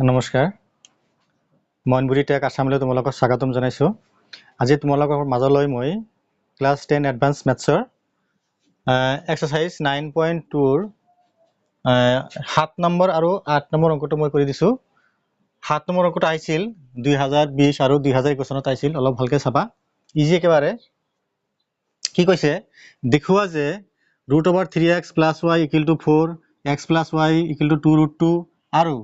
নমস্কাৰ মইনবুৰি টেক আসামলৈ তোমালোকক স্বাগতম জনাইছো। আজি তোমালোকৰ মাজলৈ মই ক্লাছ 10 এডভান্স মেথছৰ এক্সাৰসাইজ 9.2 7 নম্বৰ আৰু 8 নম্বৰ অংকটো মই কৰি দিছো। 7 নম্বৰ অংকটো আহিছিল 2020 আৰু 2021 চনত আহিছিল, অলপ ভালকে চাবা, ইজি একেবাৰে। কি কৈছে, দেখুৱা যে √3x + y = 4, x + y = 2√2 আৰু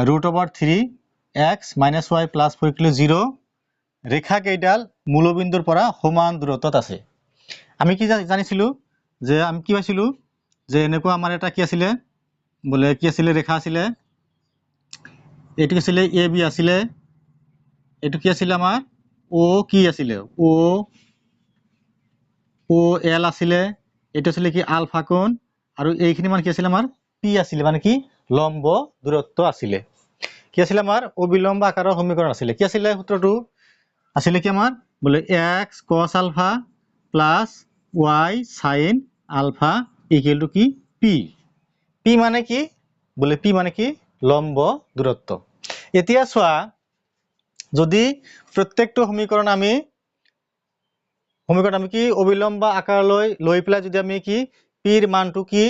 √3x - y + 4 = 0 ৰেখা কেইডাল মূলবিন্দুৰ পৰা সমান দূৰত্বত আছে। আমি কি জানিছিলো যে আমি কি পাইছিলো যে এনেকুৱা আমাৰ এটা কি আছিলে, বলে কি আছিলে, ৰেখা আছিলে, এইটো আছিলে AB আছিলে, এইটো কি আছিলে আমাৰ O কি আছিলে, OL আছিলে, এইটো আছিলে কি আলফা কোণ, আৰু এইখিনি মানে কি আছিলে আমাৰ P আছিলে, মানে কি লম্ব দূৰত্ব আছিলে। কি আছিলে আমাৰ অবিলম্ব আকাৰৰ সমীকৰণ আছিলে। কি আছিলে সূত্ৰটো আছিলে কি আমাৰ, বলে x cos alpha plus y sin alpha = কি P। P মানে কি, বলে P মানে কি লম্ব দূৰত্ব। এতিয়া চোৱা, যদি প্ৰত্যেকটো সমীকৰণ আমি কি অবিলম্ব আকাৰলৈ লৈ পেলাই যদি আমি কি P ৰ মানটো কি,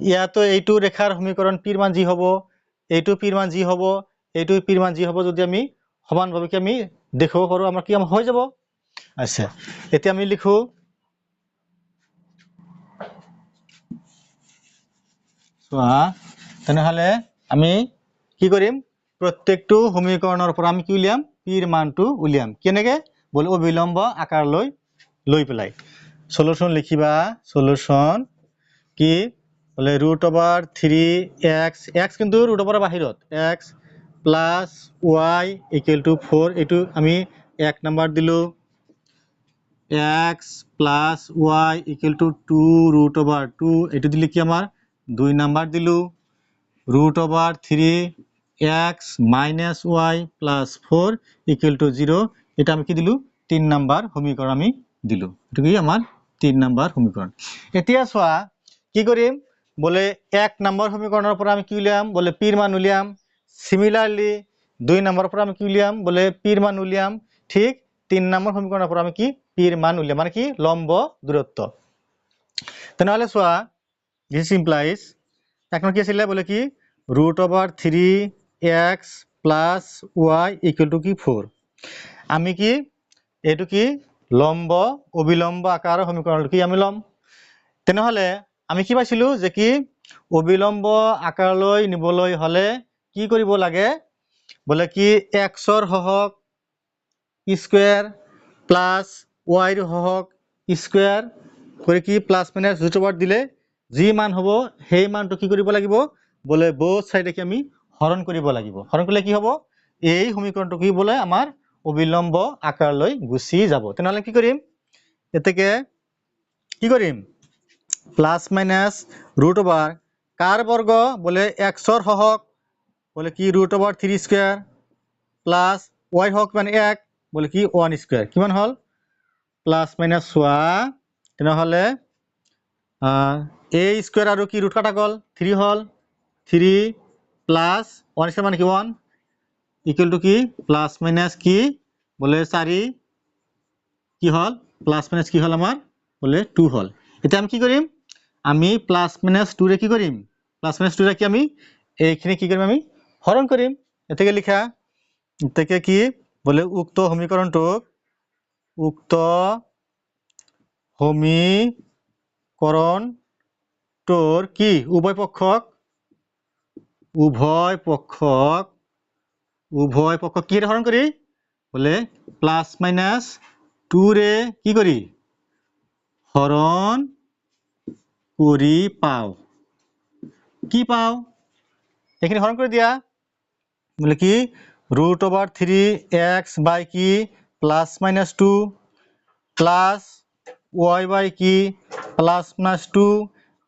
ইয়াতো এইটো ৰেখাৰ সমীকৰণ P ৰ মান যি হ'ব, এইটো P ৰ মান যি হ'ব, এইটো P ৰ মান যি হ'ব, যদি আমি সমানভাৱে কি আমি দেখাব পাৰো, আমাৰ কি হৈ যাব। আচ্ছা, এতিয়া আমি লিখো চোৱা, তেনেহলে আমি কি কৰিম, প্ৰত্যেকটো সমীকৰণৰ পৰা আমি কি উলিয়াম, P ৰ মানটো উলিয়াম। কেনেকে, বলে অবিলম্ব আকাৰলৈ লৈ পেলাই। সলিউশন লিখিবা, সলিউশন কি বলে √3x, x কিন্তু √ৰ বাহিৰত, x + y = 4, এইটো আমি 1 নম্বৰ দিলো, x + y = 2√2, এইটো দিলে কি আমাৰ 2 নম্বৰ দিলো, √3x - y + 4 = 0, এটা আমি কি দিলো 3 নম্বৰ সমীকৰণ আমি দিলো। এটো কি আমাৰ 3 নম্বৰ সমীকৰণ। এতিয়া চোৱা কি কৰিম, বলে 1 নম্বৰ সমীকৰণৰ পৰা আমি কি উলিয়াম, বলে P ৰ মান উলিয়াম। সিমিলাৰলি 2 নম্বৰৰ পৰা আমি কি উলিয়াম, বলে P ৰ মান উলিয়াম। ঠিক 3 নম্বৰ সমীকৰণৰ পৰা আমি কি P ৰ মান উলিয়াম, মানে কি লম্ব দূৰত্ব। তেনেহলে চোৱা, দিস ইমপ্লাইজ এখন কি আছিলে, বলে কি √3x + y = কি 4। আমি কি এইটো কি লম্ব অবিলম্ব আকাৰৰ সমীকৰণ কি আমি ল'ম। তেনেহলে আমি কি পাইছিলো যে কি অবিলম্ব আকাৰলৈ নিবলৈ হলে কি কৰিব লাগে, বলে কি x ৰ হহক স্কয়াৰ প্লাস y ৰ হহক স্কয়াৰ কৰি কি প্লাস মাইনাস √, দিলে যি মান হ'ব সেই মানটো কি কৰিব লাগিব, বলে বোথ সাইডে কি আমি হৰণ কৰিব লাগিব। হৰণ কৰিলে কি হ'ব, এই সমীকৰণটো কি বলে আমাৰ অবিলম্ব আকাৰলৈ গুচি যাব। তেনেহলে কি কৰিম, এতেকে কি কৰিম, প্লাস মাইনাস √, কাৰ বৰ্গ, বলে x ৰ হহক, বলে কি √3 স্কয়ার প্লাস y হক মানে 1, বলে কি 1 স্কয়ার, কিমান হল প্লাস মাইনাস চোৱা, তেনেহলে a স্কয়াৰ আৰু কি ৰুট কাটা গল 3 হল, 3 প্লাস 1 স্কয়ার মানে কি 1 = কি প্লাস মাইনাস কি, বলে 4 কি হল, প্লাস মাইনাস কি হল আমাৰ, বলে 2 হল। এতিয়া আমি কি কৰিম, আমি প্লাস মাইনাস 2 ৰে কি কৰিম, প্লাস মাইনাস 2 ৰে কি আমি এইখিনি কি কৰিম, আমি হৰণ কৰিম। এতেকে লিখা, এতেকে কি বলে উক্ত সমীকৰণটোৰ কি উভয় পক্ষক কি হৰণ কৰি, বলে প্লাস মাইনাস 2 ৰে কি কৰি হৰণ কৰি পাও। কি পাও, এইখিনি হৰণ কৰি দিয়া, বলে কি √3x বাই কি প্লাস মাইনাস 2 প্লাস y বাই কি প্লাস মাইনাস 2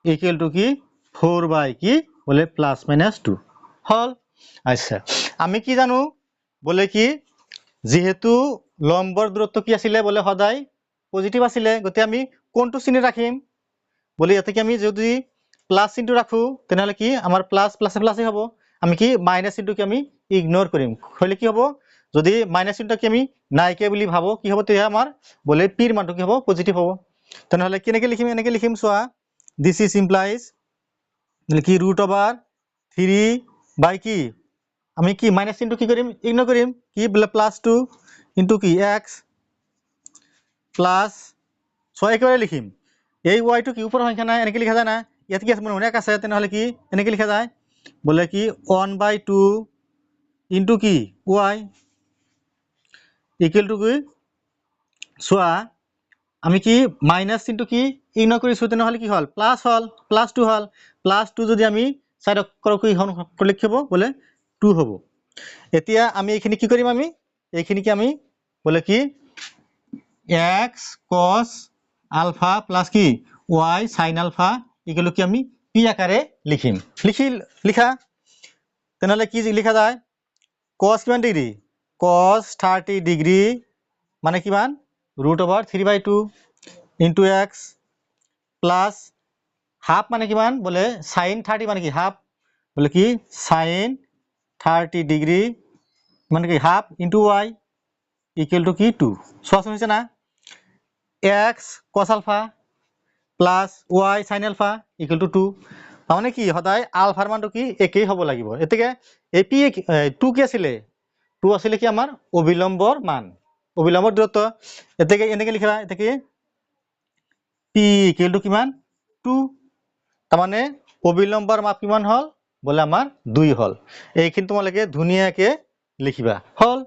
= কি 4 বাই কি, বলে প্লাস মাইনাস 2 হল। আচ্ছা, আমি কি জানো, বলে কি যেহেতু লম্বৰ দূৰত্ব কি আছিলে, বলে সদায় পজিটিভ আছিলে, গতি আমি কোনটো চিহ্ন ৰাখিম, বলে ইয়াতে কি আমি যদি প্লাস চিহ্নটো ৰাখো, তেনেহলে কি আমাৰ প্লাস প্লাসে প্লাসে হ'ব, আমি কি মাইনাস চিহ্নটো কি আমি ইগনোর কৰিম হলে কি হ'ব যদি মাইনাস চিহ্নটো কি আমি নাইকে বুলি ভাবো কি হ'ব তেতিয়া আমাৰ বলে পিৰ মানটো কি হ'ব পজিটিভ হ'ব তেনেহলে কেনেকৈ লিখিম এনেকৈ লিখিম চোৱা দিস ইজ ইমপ্লাইজ কি √3 বাই কি আমি কি মাইনাস চিহ্নটো কি কৰিম ইগনোৰ কৰিম কি বলে +2 ইনটু কি x প্লাস সো একেবারে লিখিম এই y টো কি উপর সংখ্যা নাই এনেকৈ লিখা যায় না ইয়াত কি আছে মনে মনে আছে তেনেহলে কি এনেকৈ লিখা যায় বলে কি 1/2 ইনটু কি y ইকুয়াল টু কি চোৱা আমি কি মাইনাস চিহ্নটো কি ইগনোৰ কৰিছো তেনেহলে কি হল +2 হল +2 যদি আমি সাইড কি লিখিব বলে 2 হ'ব এতিয়া আমি এইখিনি কি কৰিম আমি এইখিনি কি আমি বলে কি x cos আলফা প্লাস কি y sin আলফা ইকুয়াল কি আমি p আকারে লিখিম লিখা তেনেহলে কি লিখা যায় cos কিমান ডিগ্রি cos 30 ডিগ্রি মানে কিমান √3/2 ইনটু x প্লাস হাফ মানে কিমান বলে sin 30 মানে কি হাফ বলে কি sin 30 ডিগ্রি মানে কি half into y equal to কি 2 সহজ হইছে না x cos alpha plus y sin alpha equal to 2 মানে কি সদায় আলফাৰ মানটো কি একেই হ'ব লাগিব এতেকে এই p 2 কি আছিল 2 আছিল কি আমাৰ অবিলম্বৰ মান অবিলম্বৰ দূৰত্ব এতেকে এনেকে লিখা এতেকে p ইকুয়াল টু কিমান 2 তাৰ মানে অবিলম্বৰ মাপ কিমান হল বলে আমাৰ 2 হল এইখিনি তোমালোকে ধুনিয়াকে লিখিবা হল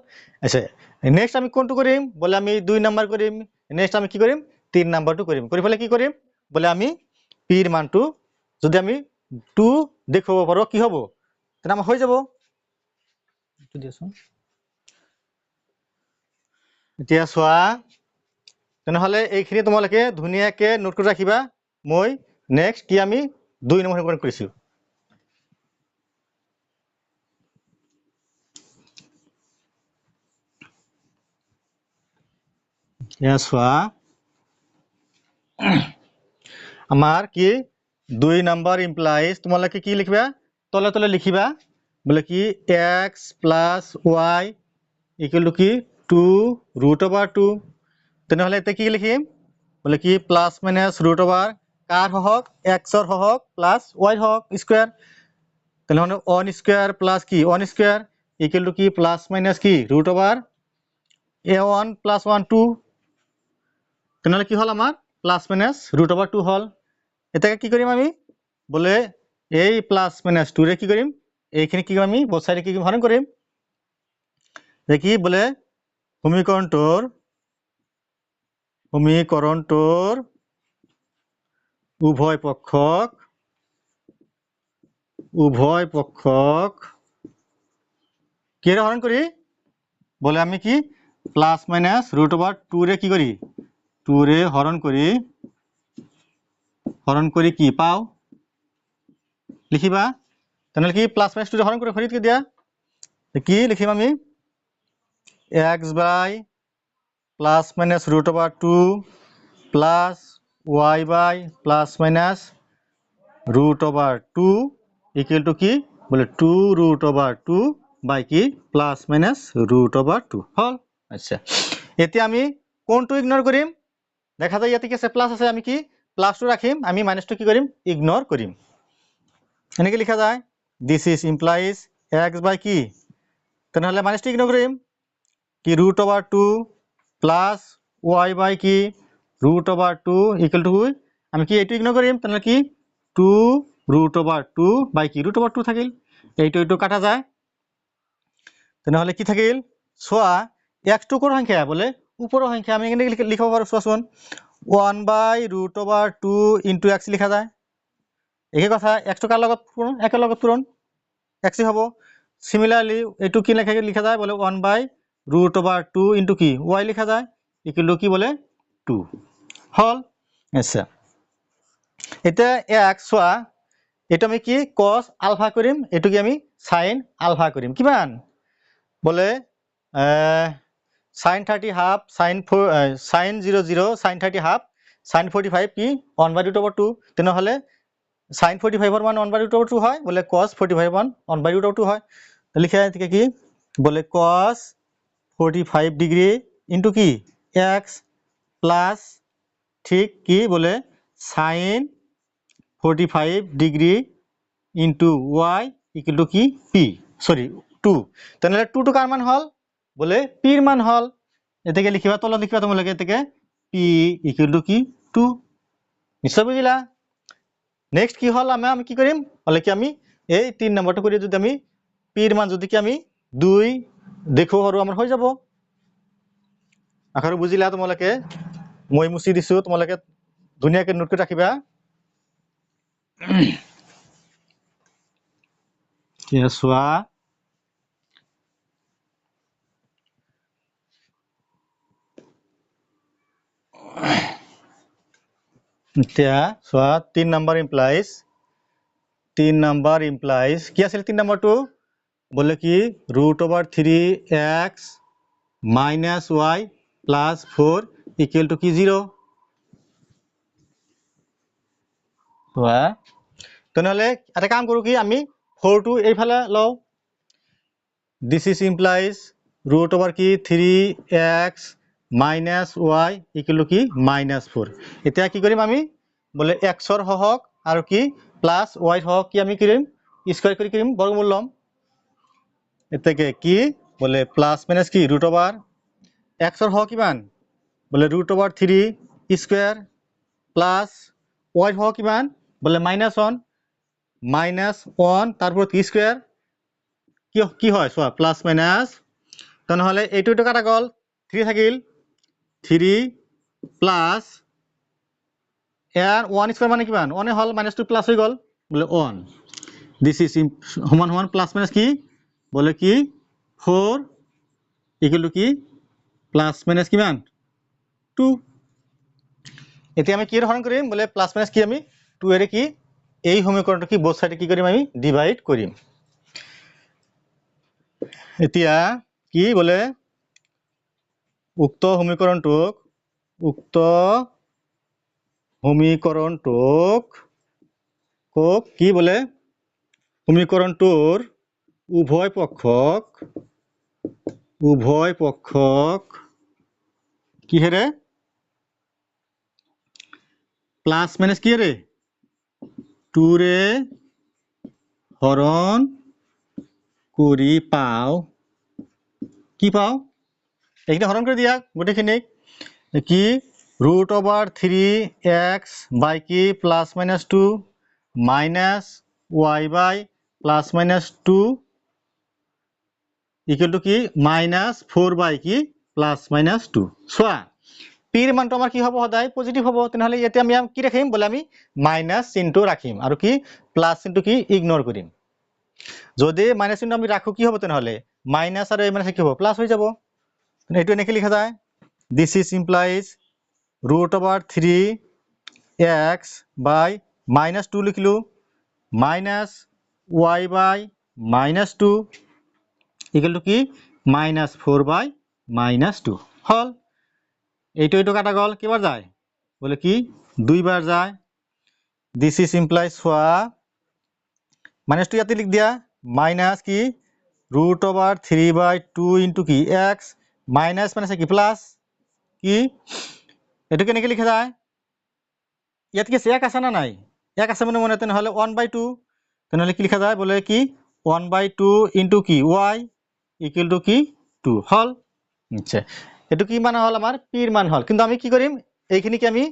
আছে নেক্সট আমি কোনটো কৰিম বলে আমি 2 নাম্বাৰ কৰিম নেক্সট আমি কি কৰিম 3 নাম্বাৰটো কৰিম কৰি ফলে কি কৰিম বলে আমি p ৰ মানটো যদি আমি 2 দেখুৱাব পাৰো কি হ'ব তেনে আমাৰ হৈ যাব একটু দিয়াচোন এতিয়া চোৱা তেনেহলে এইখিনি তোমালোকে ধুনিয়াকে নোট কৰি ৰাখিবা মই নেক্সট কি আমি 2 নম্বৰ কৰিছো চোৱা আমাৰ কি 2 নাম্বার ইমপ্লাইজ তোমালোকে কি লিখিবা তলে তলে লিখিবা বলে কি x plus y equal to কি 2√2 তেনেহলে এতে কি লিখিম বলে কি প্লাস মাইনাস √, কার হওক x ৰ হওক প্লাস y হওক স্কয়ার তেনেহলে 1 স্কয়ার প্লাস কি 1 স্কয়ার ইকুয়াল টু কি প্লাস মাইনাস কি √, a1 প্লাস 1 2 তেনেহলে কি হল আমার প্লাস মাইনাস √2 হল এটাকে কি কৰিম আমি বলে এই প্লাস মাইনাস 2 ৰে কি কৰিম এইখিনি কি আমি বোথ সাইডে কি হৰণ কৰিম দেখি বলে সমীকৰণটোৰ উভয় পক্ষক কিরে হরণ করি বলে আমি কি প্লাস মাইনাস √2 রে কি করি 2 রে হরণ করি কি পাও লিখিবা তাহলে কি প্লাস মাইনাস 2 রে হরণ করে খরিদ কি দিয়া কি লিখিম আমি x বাই প্লাস মাইনাস √2 প্লাস y by plus minus √2 equal to কি বলে 2√2 বাই কি প্লাস মাইনাস √2 হল আচ্ছা এতিয়া আমি কোনটো ইগনোর কৰিম দেখা যায় ইয়াতে কি আছে প্লাস আছে আমি কি প্লাসটো রাখিম আমি মাইনাসটো কি কৰিম ইগনোৰ কৰিম এনেকে লিখা যায় দিস ইজ ইমপ্লাইজ x বাই কি তেনেহলে মাইনাসটো ইগনোর কৰিম কি √2 প্লাস y বাই কি √2 ইকুয়াল টু আমি কি এইটো ইগনোর কৰিম তেনেহলে কি 2√2 বাই কি √2 থাকিল এইটো কাটা যায় তেনেহলে কি থাকিল সোয়া x টু কোন সংখ্যা বলে উপৰৰ সংখ্যা আমি এনে লিখিব পাৰো সোৱাচোন 1/√2 ইনটু x লিখা যায় এই কথা x টু কাৰ লগত পূৰণ একৰ লগত পূৰণ x হ'ব সিমিলারলি এইটো কি লিখা যায় বলে 1/√2 ইনটু কি y লিখা যায় ইকুয়াল টু কি বলে 2 হল আচ্ছা এটা x সোয়া এটা আমি কি cos আলফা কৰিম এটো কি আমি sin আলফা কৰিম কিমান বলে sin 30 half sin 0 0 sin 30 half sin 45 কি 1/√2 তেনেহলে সাইন 45 মান 1/√2 হয়, বলে cos 45 মান 1/√2 হয়। লিখা থেকে কি বলে cos 45 ডিগ্রি ইন্টু কি x প্লাস ঠিক কি বলে sine 45 degree into y equal to কি পি সরি 2। তাহলে 2 কার মান হল বলে পির মান হল। এতে লিখিবা তলত লিখিবা তোমালোকে এতে পি ইকুয়াল টু কি 2। নিশ্চয় বুঝিলা। নেক্সট কি হল আমি কি করিম বলে কি আমি এই 3 নম্বরটা করে যদি আমি পির মান যদি কি আমি 2 দেখো আৰু আমার হয়ে যাব। আশা বুঝিলা তোমালোকে। মই মুছি দিছো, তোমালোকে ধুনীয়াকে নোট কৰি ৰাখিবা। চোৱা এতিয়া চোৱা 3 নম্বৰ ইমপ্লাইজ কি আছিল 3 নম্বৰটো বলে কি √3x minus y plus 4 equal to কি 0। চোৱা তেনেহলে এটা কাম কৰো কি আমি 4 টো এইফালে লও। দিস ইজ ইমপ্লাইজ কি 3x minus y equal to কি -4। এতিয়া কি কৰিম আমি বলে x ৰ হহক আৰু কি প্লাস y হহক কি আমি কৰিম স্কয়াৰ কৰি কৰিম বৰ্গমূল লম। এতেকে কি বলে প্লাস মাইনাস কি x ৰ হহক কিমান বলে √3 স্কয়ার প্লাস y হহক কিমান বলে -1 তারপর কি স্কয়ার কি হয় চোৱা প্লাস মাইনাস। তাহলে এইটো কাটা গল 3 থাকিল 3 প্লাস এর 1 স্কয়ার মানে কিমান 1 হল -2 প্লাস হৈ গল বলে 1। দিস ইজ সমান সমান প্লাস মাইনাস কি বলে কি 4 ইকুয়াল টু কি প্লাস মাইনাস কিমান 2। এতিয়া আমি কি হৰণ কৰিম বলে প্লাস মাইনাস কি আমি 2 এৰ কি এই সমীকৰণটো কি বোথ সাইডে কি কৰিম আমি ডিভাইড কৰিম। এতিয়া কি বলে উক্ত সমীকৰণটোক কি বলে সমীকৰণটোৰ উভয় পক্ষক কিহেৰে প্লাস মাইনাস কি রে 2 রে হরণ করি পাও কি পাও এইটা হরণ করে দিয়া গোটেখিনি কি √3x বাই কি plus minus 2 minus y by plus minus 2 equal to কি -4 বাই কি প্লাস মাইনাস 2। চোৱা পিৰ মানটো আমাৰ কি হ'ব সদায় পজিটিভ হ'ব। তেনেহলে ইয়াতে আমি কি ৰাখিম বলে আমি মাইনাস চিহ্নটো ৰাখিম আৰু কি প্লাস চিহ্নটো কি ইগনোৰ কৰিম। যদি মাইনাস চিহ্ন আমি রাখো কি হবে তেনেহলে মাইনাস আর মাইনাস কি হবে প্লাস হয়ে যাব। এইটো এনেকে লিখা যায় this is implies √3x by -2 লিখলো minus y by -2 equal to কি -4 বাই -2 হল। এইটো কাটা গল কিবার যায় বলে কি 2 বার যায়। দিস ইজ ইমপ্লাইজ চোৱা -2 ইয়াতে লিখ দিয়া মাইনাস কি √3/2 ইন্টু কি x মাইনাস মানে কি প্লাস কি এটো কেনেকে লিখা যায় ইয়াত কি 1 আছে না নাই 1 আছে মনে তেনেহলে 1/2 তেনেহলে কি লিখা যায় বলে কি 1/2 ইন্টু কি y ইকুয়াল টু কি 2 হল। আচ্ছা এটো কি মান হল আমার পির মান হল। কিন্তু আমি কি করিম এইখিনি কি আমি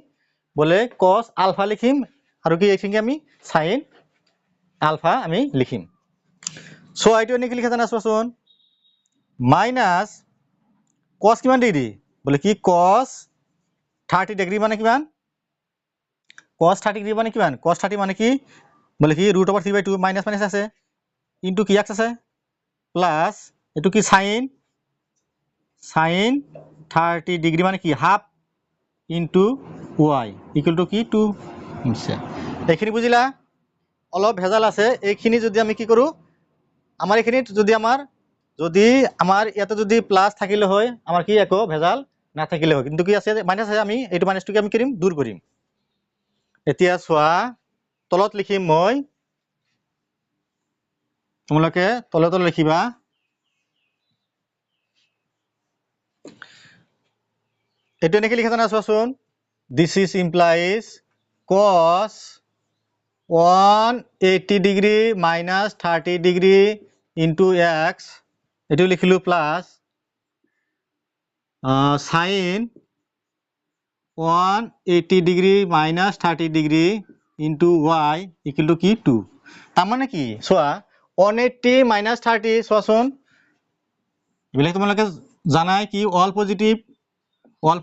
বলে cos আলফা লিখিম আৰু কি এইখিনি আমি sin আলফা আমি লিখিম। সো এইটো এনেকে লিখা জানা চোৱাচোন মাইনাস cos কিমান ডিগ্রি বলে কি cos 30 ডিগ্রি মানে কিমান cos 30 ডিগ্রি মানে কিমান cos 30 মানে কি বলে কি √3/2 মাইনাস মাইনাস আছে ইনটু কি x আছে প্লাস এটো কি sin 30 ডিগ্রি মানে কি half into y equal to কি 2। আচ্ছা এইখিনি বুঝিলা অলপ ভেজাল আছে এইখিনি যদি আমি কি কৰো আমার এখানে যদি আমার ইয়াতে যদি প্লাস থাকিলে হয় আমার কি একো ভেজাল না থাকিলে হয় কিন্তু কি আছে মাইনাস আছে আমি এইটো মাইনাসটো কি আমি কৰিম দূৰ কৰিম। এতিয়া চোৱা তলত লিখিম মই তোমালোকে তলে তলে লিখিবা এটো এনেকে লিখা জানা চোৱাচোন this is implies cos 180 degree minus 30 degree into x এটো লিখিলো plus sin 180 degree minus 30 degree into y equal to কি 2 তার মানে কি চোৱা 180 minus 30 চোৱাচোন এবিলাক তোমালোকে জানাই কি অল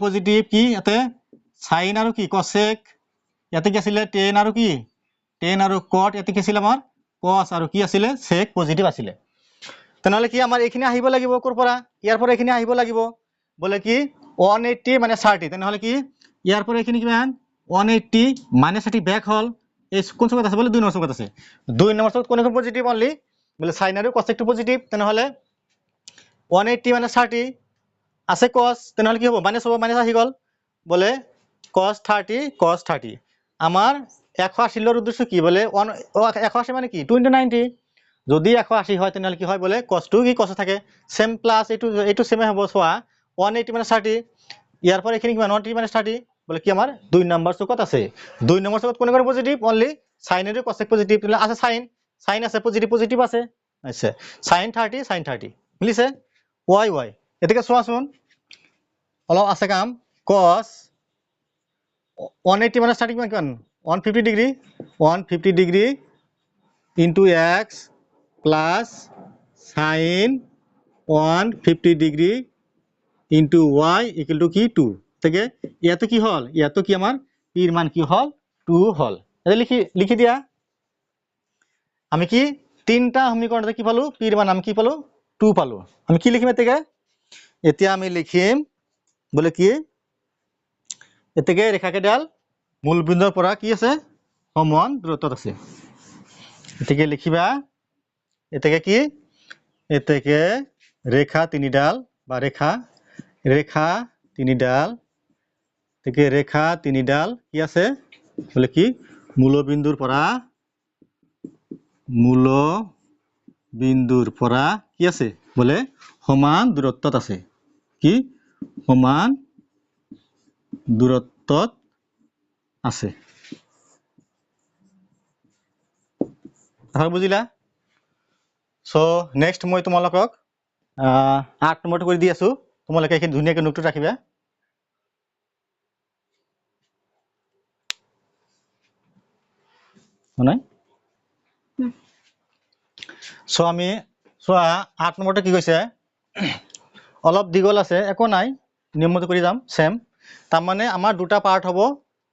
পজিটিভ কি ইয়াতে sin আৰু কি cosec ইয়াতে কি আছিল tan আৰু কি tan আৰু cot ইয়াতে কি আছিল আমাৰ cos আৰু কি আছিল sec পজিটিভ আছিল তেনেহলে কি আমাৰ এইখিনি আহিব লাগিব কৰ পৰা ইয়াৰ পৰা এইখিনি আহিব লাগিব বলে কি 180 মানে 30 তেনেহলে কি ইয়াৰ পৰা এইখিনি কিমান 180 minus 30 ব্যাক হল এই কোন সংখ্যাত আছে বলে 2 নম্বৰ সংখ্যাত আছে 2 নম্বৰ সংখ্যাত কোন পজিটিভ অনলি বলে sin আৰু cosec টো পজিটিভ তেনেহলে 180 minus 30 আছে cos তেনেহলে কি হ'ব মাইনাস আহি গল বলে cos 30 আমার 180 এর উদ্দেশ্য কি বলে 180 মানে কি 2 * 90 যদি 180 হয় তেনেহলে কি হয় বলে cos 2 কি cos থাকে সেম প্লাস এটু সেমে হ'ব সোয়া 180 মানে 30 ইয়ার পর এখানে কি 180 মানে 30 বলে কি আমার 2 নাম্বার চকত আছে 2 নাম্বার চকত কোন কোন পজিটিভ অনলি sin এর cosec পজিটিভ তাহলে আছে sin আছে পজিটিভ আছে আচ্ছা sin 30 মিলিছে y এটাকে চোৱাচোন অলপ আছে কাম cos 180 minus 30 কিমান 150 degree into x plus sin 150 degree into y equal to কি 2 থেকে ইয়াতো কি হল ইয়াতো কি আমার p এর মান কি হল 2 হল এটা লিখি দিয়া আমি কি তিনটা সমীকৰণতে কি পালো p এর মান আমি কি পালো 2 পালো আমি কি লিখিম এতেকে এতিয়া আমি লিখিম বলে কি এতেকে ৰেখাকেডাল মূল বিন্দুৰ পৰা কি আছে সমান দূৰত্বত আছে এতেকে লিখিবা এতেকে কি এতেকে ৰেখা তিনিডাল বা ৰেখা তিনিডাল এতেকে ৰেখা তিনিডাল কি আছে বলে কি মূল বিন্দুৰ পৰা কি আছে বলে সমান দূৰত্বত আছে কি সমান দূৰত্বত আছে তাহলে বুঝিলা সো নেক্সট মই তোমালোকক 8 নম্বৰটো কৰি দি আছো তোমালোকে এখিনি ধুনিয়াকৈ নোটটো ৰাখিবা নাই সো আমি সোয়া 8 নম্বৰটো কি কৈছে অলপ দিগল আছে একো নাই নিয়মমতে কৰি যাম সেম তাৰ মানে আমাৰ দুটা পাৰ্ট হবো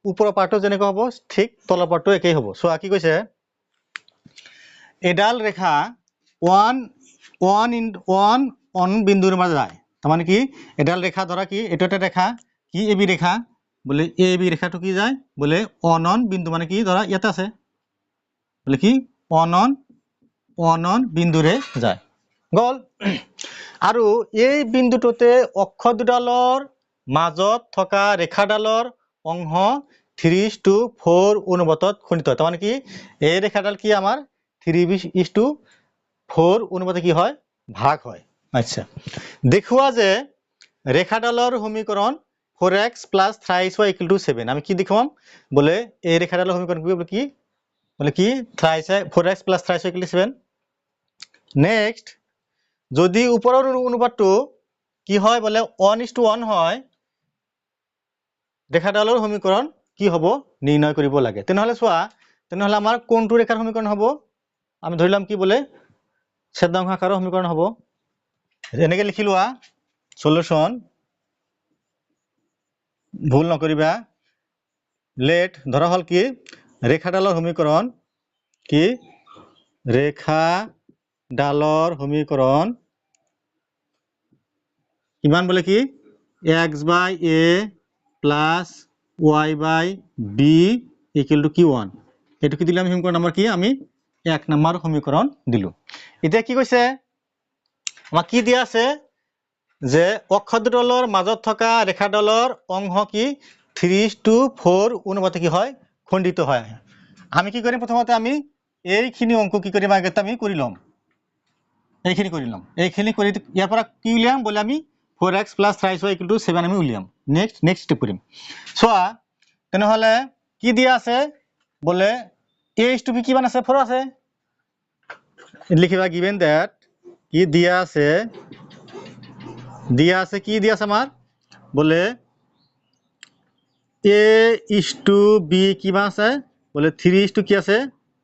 উপৰেৰ পাৰ্টও যেনেকৈ হবো ঠিক তলৰ পার্টও একেই হবো সোয়া কি কৈছে এডাল রেখা 1 বিন্দুর মাঝে যায় তার মানে কি এডাল রেখা ধরা কি এটা একটা রেখা কি এবি রেখা বলে এবি রেখাটো কি যায় বলে অনন বিন্দু মানে কি ধরা ইয়াতে আছে বলে কি অনন বিন্দুরে যায় গল আৰু এই বিন্দুটোতে অক্ষ দুডালৰ মাজত থকা ৰেখাডালৰ অংশ 3:4 অনুপাতত খণ্ডিত হয় তাৰ মানে কি এই ৰেখাডাল কি আমাৰ 3:4 অনুপাতে কি হয় ভাগ হয় আচ্ছা দেখুৱা যে ৰেখাডালৰ সমীকৰণ 4x + 3y = 7 আমি কি দেখুৱাম বলে এই ৰেখাডালৰ সমীকৰণ কি বলে কি 4x + 3y = 7 নেক্সট যদি উপৰৰ অনুপাতটো কি হয় বলে 1:1 হয় ৰেখাডালৰ সমীকৰণ কি হ'ব নিৰ্ণয় কৰিব লাগে তেনেহলে চোৱা তেনেহলে আমাৰ কোনটো ৰেখাৰ সমীকৰণ হ'ব আমি ধৰিলাম কি বলে ছেদাংশ আকাৰৰ সমীকৰণ হ'ব এনেকে লিখি লোৱা সলিউশন ভুল নকৰিবা লেট ধৰা হল কি ৰেখাডালৰ সমীকৰণ কি ৰেখাডালৰ সমীকৰণ কিমান বলে কি x/a plus y/b equal to q1 এটো কি দিলাম সমীকরণ নাম্বার কি আমি 1 নাম্বার সমীকরণ দিলু এটা কি কইছে আমা কি দিয়া আছে যে অক্ষদুডলৰ মাজত থকা ৰেখাডালৰ অংশ কি 3:4 অনুপাতে কি হয় খণ্ডিত হয় আমি কি কৰিম প্ৰথমতে আমি এইখিনি অংক কি কৰিম আগতে আমি কৰি ল'ম এইখিনি কৰি ল'ম এইখিনি কৰি ইয়াৰ পৰা কি উলিয়াম বলে আমি 4x + 3y = 7 আমি উলিয়াম নেক্সট স্টেপ কৰিম চোৱা তেনেহলে কি দিয়া আছে বলে a is to b কিমান আছে 4 আছে লিখিবা given that কি দিয়া আছে কি দিয়া আছে আমাৰ বলে a is to b কিমান আছে বলে 3 is to কি আছে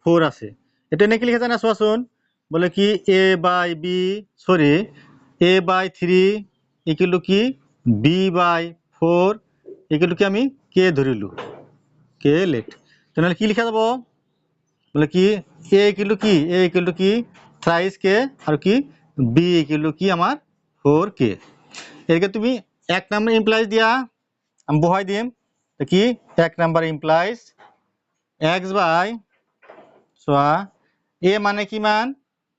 4 আছে এটা নে কি লিখা জানা চোৱাচোন বলে কি a/3 = কি b/4 = কি আমি k ধৰিলো k লেট তেনেহলে কি লিখা যাব বলে কি a = কি thrice k আৰু কি b = কি আমাৰ 4k একে তুমি এক নাম্বার ইমপ্লাইজ দিয়া আমি বহাই দিম কি এক নাম্বার ইমপ্লাইজ x বাই সোয়া a মানে কিমান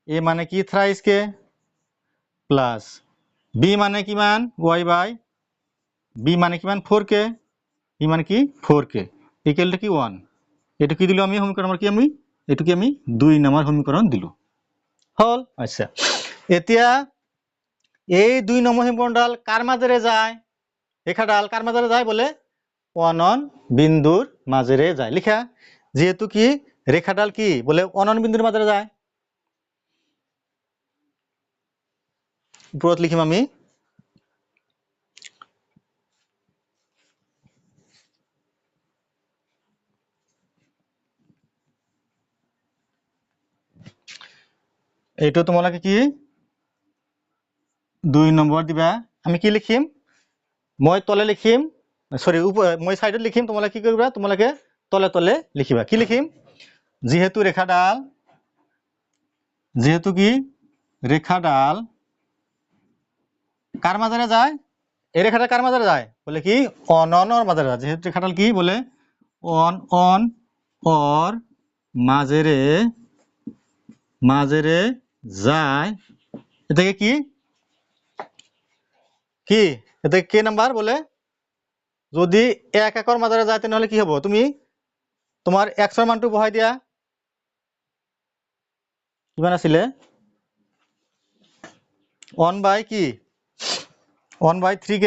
a মানে কি thrice k প্লাস b মানে কিমান y বাই b মানে কিমান 4k b মানে কি 4k ইকুয়াল টু কি 1 এটা কি দিলো আমি সমীকরণ কি আমি এটু কি আমি 2 নাম্বার সমীকরণ দিলো হল আচ্ছা এতিয়া এই 2 নম্বর সমীকরণডাল কার মাজেৰে যায় ৰেখাডাল কাৰ মাজেৰে যায় বলে অনন বিন্দুৰ মাজেৰে যায় লিখা যেহেতু কি ৰেখাডাল কি বলে অনন বিন্দুৰ মাজেৰে যায় উপৰত লিখিম আমি এইটো তোমালোকে কি 2 নম্বৰ দিবা আমি কি লিখিম মই তলে লিখিম সৰি মই সাইডত লিখিম তোমালোকে কি কৰিবা তোমালোকে তলে তলে লিখিবা কি লিখিম যেহেতু কি ৰেখাডাল কাৰ মাজেৰে যায় এই ৰেখাটা কাৰ মাজেৰে যায় বলে কি অননৰ মাজেৰে যায় যেহেতু ৰেখাডাল কি বলে অন অৰ মাজেৰে যায় এটাকে কি এটা কে নাম্বাৰ বলে যদি এক একৰ মাজেৰে যায় তেনেহলে কি হ'ব তুমি তোমার x এর মানটো বহাই দিয়া কিমান আছিলে 1 বাই কি 1/3k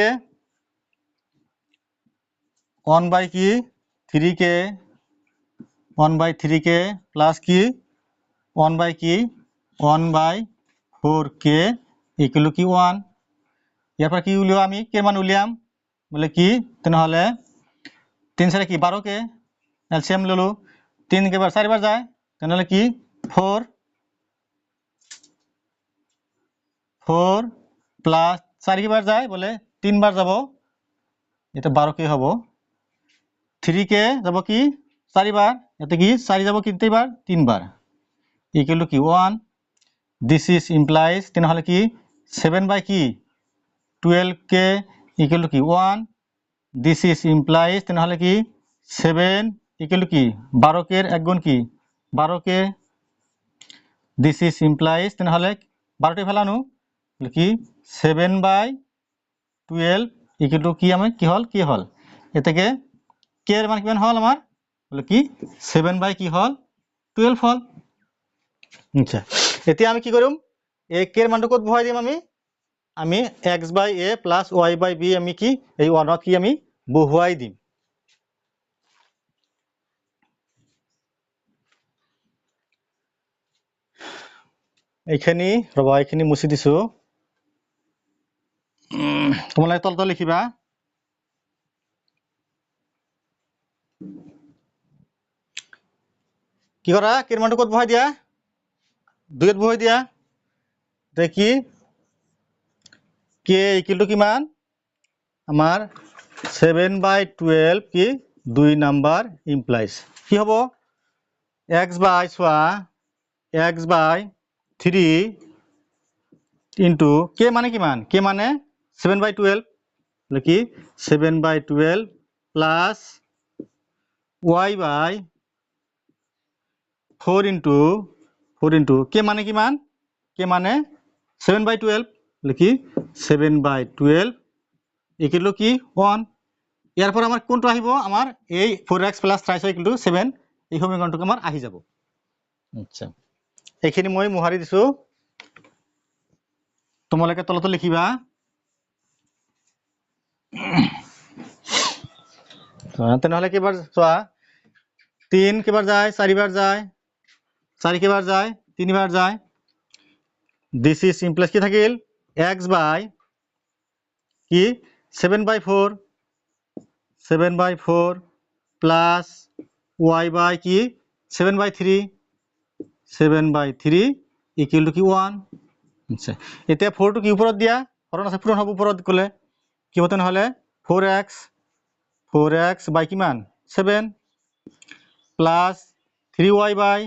1/3k 1/3k প্লাস কি 1/4k ইকুয়াল কি 1 ইয়াৰ পৰা কি উলিয়াম আমি কে মান উলিয়াম বলে কি তেনেহলে 3 4 কি 12k এলসিএম ললো 3 কে বার 4 বার যায় তেনেহলে কি 4 প্লাস 4 কে বার যায় বলে 3 বার যাব এটা 12k হবে 3k যাব কি 4 বার এতে কি 4 যাব কি 3 বার ইকুয়াল টু কি 1 দিস ইজ ইমপ্লাইজ তেনেহলে কি 7 বাই কি 12k ইকুয়াল টু কি 1 দিস ইজ ইমপ্লাইজ তেনেহলে কি 7 ইকুয়াল টু কি 12k এর এক গুণ কি 12k দিস ইজ ইমপ্লাইজ তেনেহলে 12টি ফেলানো কি 7/12 ইকুয়াল টু কি আমি কি হল এটাকে k এর মান কিমান হল আমার বলে কি 7 কি হল 12 হল আচ্ছা এতিয়া আমি কি কৰিম এই k এর মানটো কত বহাই দিম আমি x/a প্লাস y/b আমি কি এই 1 কি আমি বহুৱাই দিম এইখানি ৰবা এইখানি মুছি দিছো তোমালোকে তল লিখিবা কি কৰা k এর মানটো কত বহাই দিয়া 2 বহাই দিয়া দেখি k ইকুয়াল টু কিমান আমার 7/12 কি 2 নাম্বার ইমপ্লাইজ কি হবো x/3 ইনটু k মানে কিমান k মানে 7/12 বলে কি 7/12 প্লাস y/4 ইনটু k মানে কিমান k মানে 7/12 বলে কি 7/12 ইকুয়াল টু কি 1 ইয়ার পর আমার কোনটো আহিব আমার এই 4x + 3y = 7 এই সমীকৰণটো আমাৰ আহি যাব। আচ্ছা, এইখিনি মই মোহাৰি দিছো, তোমালোকে তলতে লিখিবা। তেনেহলে কেইবাৰ চোৱা, 3 কেইবাৰ যায়, 4 বাৰ যায়, 4 কেইবাৰ যায়, 3 বাৰ যায়। দিস ইজ ইমপ্লাইজ কি থাকিল x বাই কি 7/4 7/4 প্লাস y বাই কি 7/3 7/3 ইকুয়াল টু কি 1। আচ্ছা, এতিয়া 4 টো কি উপৰত দিয়া, হৰণ আছে পূৰণ হ'ব উপৰত গলে কি হতে নহলে 4x বাই কিমান 7 plus 3y by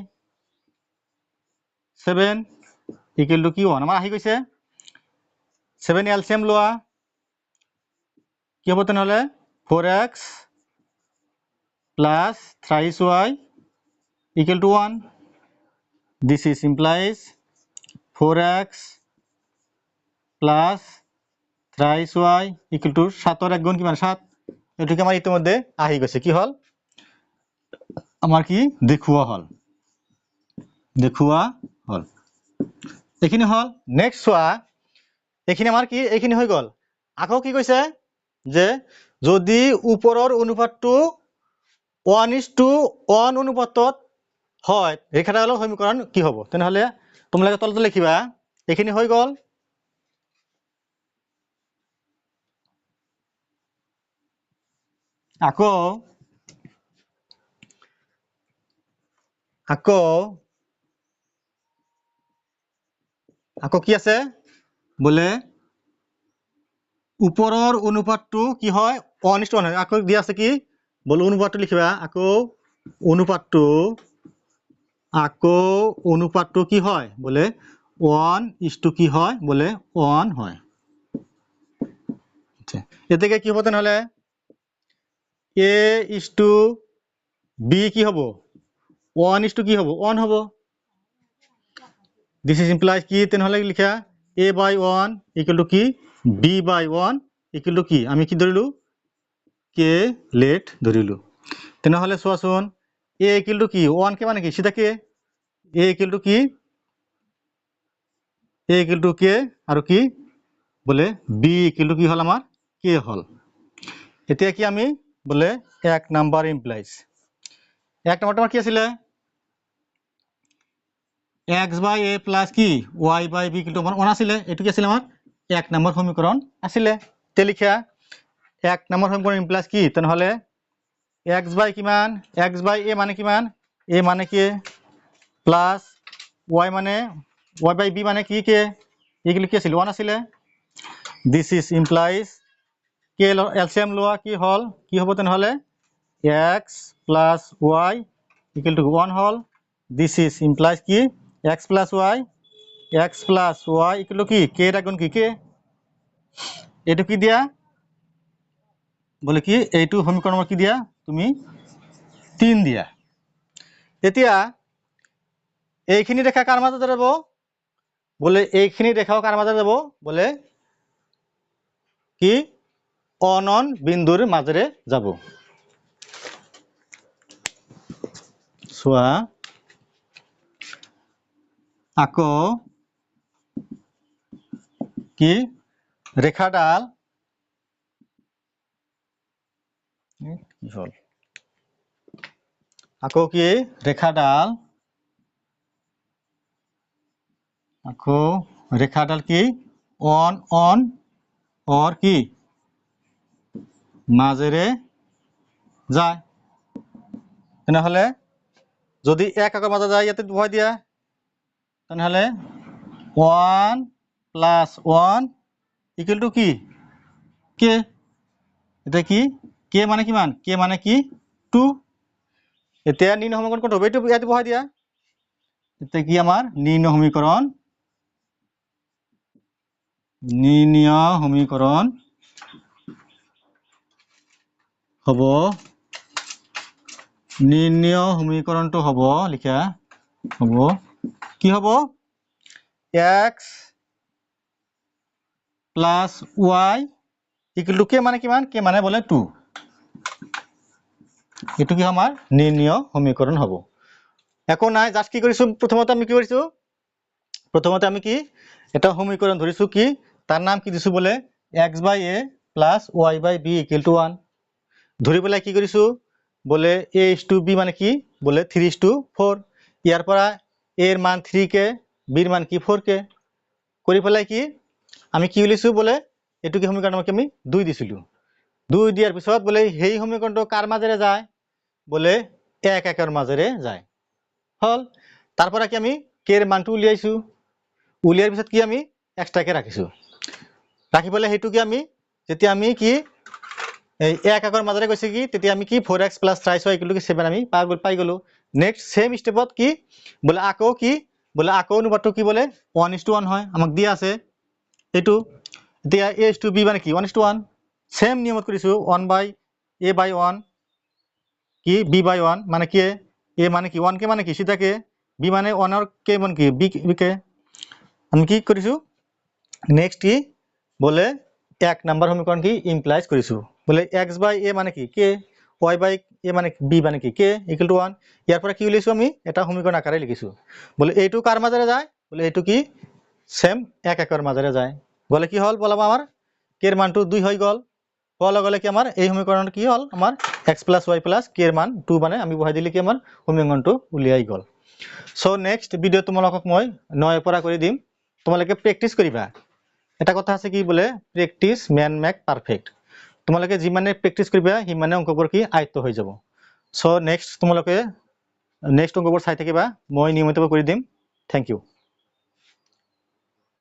7 equal to কি 1 আমাৰ আহি গৈছে। 7 এলসিয়াম লোৱা কি হ'ব তেনেহলে 4x plus 3y equal to 1। This is implies 4x plus 3y equal to 7 এর এক গুণ কিমান 7। এটুকু আমাৰ ইতিমধ্যে আহি গৈছে, কি হল আমাৰ কি দেখুওৱা হল এইখিনি হল। নেক্সট চোৱা, এইখিনি আমাৰ কি এইখিনি হৈ গল। আকৌ কি কৈছে যে যদি ওপৰৰ অনুপাতটো 1:1 অনুপাতত হয় ৰেখাডালৰ সমীকৰণ কি হ'ব, তেনেহলে তোমালোকে তলতে লিখিবা। এইখিনি হৈ গল। আকৌ কি আছে বোলে ওপৰৰ অনুপাতটো কি হয় 1:1 হয়। আকৌ দিয়া আছে কি বলে অনুপাতটো লিখিবা। আকৌ অনুপাতটো কি হয় বোলে 1:1 কি হয় বোলে 1 হয়। এতেকে কি হ'ব তেনেহলে a:b কি হ'ব 1:2 কি হ'ব 1 হ'ব। দিস ইজ ইমপ্লাইজ কি তেনেহলে লিখা a/1 ইকুয়াল টু কি b/1 ইকুয়াল টু কি আমি কি ধৰিলো কে লেট ধৰিলো। তেনেহলে চোৱাচোন a ইকুয়াল টু কি 1 কে মানে কি সিধা কে a ইকুয়াল টু কি আৰু কি বোলে b ইকুয়াল টু কি হল আমাৰ কে হল। এতিয়া কি আমি বোলে 1 নাম্বার ইমপ্লাইজ 1 নাম্বারটা আমার কি আছিলে x বাই a প্লাস কি y বাই b কিন্তু আমার 1 আছিলে, এটু কি আছিলে আমার 1 নাম্বার সমীকরণ আছিলে। তে লিখা 1 নাম্বার সমীকরণ ইমপ্লাইজ কি তেনেহলে x বাই কিমান x বাই a মানে কিমান a মানে কি প্লাস y মানে y বাই b মানে কি কে এগুলো কি আছিল 1 আছিলে। দিস ইজ ইমপ্লাইজ কে এলসিয়াম লোৱা কি হল কি হ'ব তেনেহলে x plus y equal two 1 hall. This is implies কি x plus y equal to কি কে এর গুণ কি কে এটু কি দিয়া বলে কি এইটু সমীকরণ কি দিয়া তুমি 3 দিয়া। এতিয়া এইখিনি রেখা কার মাঝে যাব বলে এইখিনি রেখাও কার মাঝে যাব বলে কি অনন বিন্দুর মাজেৰে যাব। চোৱা আকৌ কি ৰেখাডাল কি হল আকৌ কি ৰেখাডাল কি অন অৰ কি মাজেৰে যায়। তেনেহলে যদি 1 আগৰ মাজে যায় ইয়াতে বহাই দিয়া তেনেহলে 1 প্লাস 1 ইকুয়াল টু কি কে এটা কি কে মানে কিমান কে মানে কি 2। এতিয়া নিম্ন সমীকরণ কোনটো হবে এইটো ইয়াতে বহাই দিয়া। এটা কি আমার নিম্ন সমীকরণ হব নিম্ন সমীকরণটো হব লিখা হব কি হব x plus y equal to কে মানে কিমান কে মানে বলে 2 এইটো কি আমাৰ নিৰ্ণয় সমীকৰণ হ'ব একো নাই জাস্ট কি কৰিছো প্ৰথমতে আমি কি কৰিছো প্ৰথমতে আমি কি এটা সমীকৰণ ধৰিছো কি তাৰ নাম কি দিছো বলে x/a + y/b = 1 ধৰি পেলাই কি কৰিছো বলে a/b মানে কি বলে 3:4 ইয়াৰ পৰা a এৰ মান 3 কে b এৰ মান কি 4 কে কৰি পেলাই কি আমি কি লিখিছো বলে এটু কি সমীকৰণ আমি 2 দিছিলো 2 দিয়াৰ পিছত বলে সেই সমীকৰণটো কাৰ মাজেৰে যায় বলে 1 1 এৰ মাজেৰে যায় হল তাৰপৰ কি আমি k এৰ মানটো উলিয়াইছো উলিয়াৰ পিছত কি আমি এক্সট্ৰাকে ৰাখিছো ৰাখি পেলাই হেতু কি আমি যেতিয়া আমি কি এই 1 1 এর মাজেৰে গৈছে কি তেতিয়া আমি কি 4x + 3y = 7 আমি পাই গলো নেক্সট সেম স্টেপত কি বলে আকো কি বলে আকো অনুপাতটো কি বলে 1:1 হয় আমাক দিয়া আছে এটু এতিয়া a/b মানে কি 1:1 সেম নিয়মত কৰিছো 1/a/1 কি b/1 মানে কি a মানে কি 1 কে মানে কি সিধা কে b মানে 1 এর কে মানে কি b কে আমি কি কৰিছো নেক্সট কি বলে এক নাম্বাৰ সমীকৰণ কি ইমপ্লাইজ কৰিছো বলে x/a মানে কি k y/a মানে b মানে কি k = 1 ইয়াৰ পৰা কি উলিয়াইছো আমি এটা সমীকৰণ আকাৰে লিখিছো বলে এইটো কাৰ মাজেৰে যায় বলে এইটো কি সেম 1 1 এৰ মাজেৰে যায় বলে কি হল বলা আমাৰ k এৰ মানটো 2 হৈ গল হল গলে কি আমাৰ এই সমীকৰণ কি হল আমাৰ x + y + k এৰ মান 2 মানে আমি বহাই দিলে কি আমাৰ সমীকৰণটো উলিয়াই গল সো নেক্সট ভিডিও তোমালোকক মই 9 পৰা কৰি দিম তোমালোকে প্ৰ্যাকটিস কৰিবা এটা কথা আছে কি বলে প্ৰ্যাকটিস ম্যান মেক পাৰফেক্ট তোমালোকে যিমানে প্ৰ্যাকটিস কৰিবা সিমানে অংকবোৰ কি আয়ত্ত হৈ যাব সো নেক্সট তোমালোকে নেক্সট অংকবোৰ চাই থাকিবা মই নিয়মিতভাৱে কৰি দিম থ্যাংক ইউ